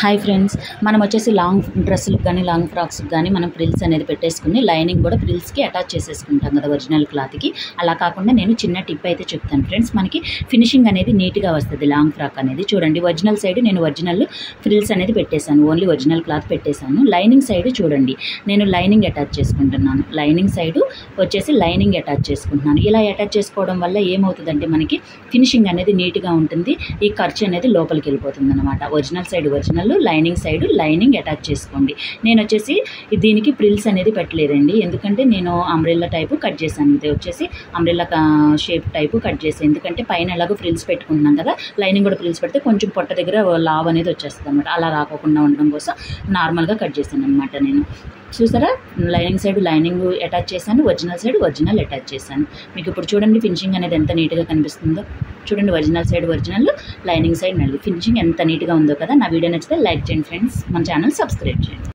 Hi friends, మనం వచ్చేసి long డ్రెస్సులకు కానీ లాంగ్ ఫ్రాక్స్కి కానీ మనం ప్రిల్స్ అనేది పెట్టేసుకుని లైనింగ్ కూడా ప్రిల్స్కి అటాచ్ చేసేసుకుంటాం కదా ఒరిజినల్ క్లాత్కి. అలా కాకుండా నేను చిన్న టిప్ అయితే చెప్తాను ఫ్రెండ్స్. మనకి ఫినిషింగ్ అనేది నీట్గా వస్తుంది లాంగ్ ఫ్రాక్ అనేది. చూడండి, ఒరిజినల్ సైడ్ నేను ఒరిజినల్ ఫ్రిల్స్ అనేది పెట్టేశాను, ఓన్లీ ఒరిజినల్ క్లాత్ పెట్టేశాను. లైనింగ్ సైడ్ చూడండి, నేను లైనింగ్ అటాచ్ చేసుకుంటున్నాను. లైనింగ్ సైడ్ వచ్చేసి లైనింగ్ అటాచ్ చేసుకుంటున్నాను. ఇలా అటాచ్ చేసుకోవడం వల్ల ఏమవుతుందంటే మనకి ఫినిషింగ్ అనేది నీట్గా ఉంటుంది, ఈ ఖర్చు అనేది లోపలికి వెళ్ళిపోతుంది అనమాట. Original side original, lining side lining attach చేసుకోండి. నేను వచ్చేసి దీనికి ప్రిల్స్ అనేది పెట్టలేదండి, ఎందుకంటే నేను అంబ్రెల్లా టైపు కట్ చేశాను. ఇది వచ్చేసి అంబ్రెల్లా షేప్ టైపు కట్ చేసాను, ఎందుకంటే పైన ఎలాగో ఫ్రిల్స్ పెట్టుకుంటున్నాం కదా, లైనింగ్ కూడా ఫ్రిల్స్ పెడితే కొంచెం పొట్ట దగ్గర లావ్ అనేది వచ్చేస్తుంది అనమాట. అలా రాకోకుండా ఉండడం కోసం నార్మల్గా కట్ చేశాను అనమాట. నేను చూసారా, లైనింగ్ సైడ్ లైనింగ్ అటాచ్ చేశాను, ఒరిజినల్ సైడ్ ఒరిజినల్ అటాచ్ చేశాను. మీకు ఇప్పుడు చూడండి ఫినిషింగ్ అనేది ఎంత నీట్గా కనిపిస్తుందో. చూడండి, original side original, lining side నల్లి, ఫినిషింగ్ ఎంత నీట్గా ఉందో కదా. నా వీడియో నచ్చితే లైక్ చేయండి ఫ్రెండ్స్, మన ఛానల్ సబ్స్క్రైబ్ చేయండి.